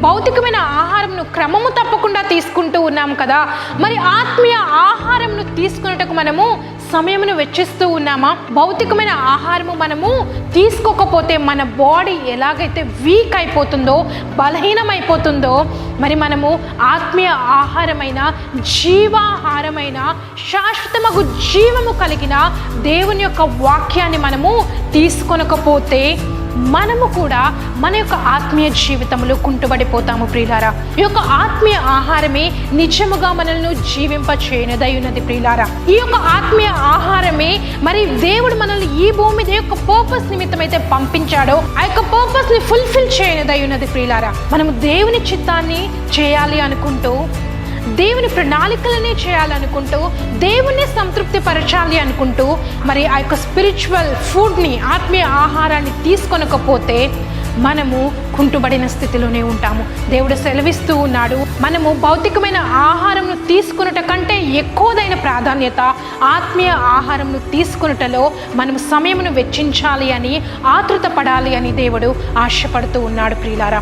భౌతికమైన ఆహారంను క్రమము తప్పకుండా తీసుకుంటూ ఉన్నాం కదా, మరి ఆత్మీయ ఆహారంను తీసుకున్నట్టుకు మనము సమయమును వెచ్చిస్తూ ఉన్నామా? భౌతికమైన ఆహారము మనము తీసుకోకపోతే మన బాడీ ఎలాగైతే వీక్ అయిపోతుందో, బలహీనమైపోతుందో, మరి మనము ఆత్మీయ ఆహారమైన, జీవాహారమైన, శాశ్వతమగు జీవము కలిగిన దేవుని యొక్క వాక్యాన్ని మనము తీసుకొనకపోతే మనము కూడా మన యొక్క ఆత్మీయ జీవితంలో కుంటుబడిపోతాము ప్రియులారా. ఈ యొక్క ఆత్మీయ ఆహారమే నిజముగా మనల్ని జీవింప చేయనదై ఉన్నది ప్రియులారా. ఈ యొక్క ఆత్మీయ ఆహారమే మరి దేవుడు మనల్ని ఈ భూమి మీద యొక్క పర్పస్ నిమిత్తం అయితే పంపించాడో ఆ యొక్క పర్పస్ ని ఫుల్ఫిల్ చేయనదై ఉన్నది ప్రియులారా. మనము దేవుని చిత్తాన్ని చేయాలి అనుకుంటూ, దేవుని ప్రణాళికలనే చేయాలనుకుంటూ, దేవుణ్ణి సంతృప్తి పరచాలి అనుకుంటూ, మరి ఆ యొక్క స్పిరిచువల్ ఫుడ్ని, ఆత్మీయ ఆహారాన్ని తీసుకొనకపోతే మనము కుంటుబడిన స్థితిలోనే ఉంటాము. దేవుడు సెలవిస్తూ ఉన్నాడు, మనము భౌతికమైన ఆహారంను తీసుకున్నట కంటే ఎక్కువదైన ప్రాధాన్యత ఆత్మీయ ఆహారంను తీసుకున్నటలో మనము సమయమును వెచ్చించాలి అని, ఆతృత పడాలి అని దేవుడు ఆశపడుతూ ఉన్నాడు ప్రియులారా.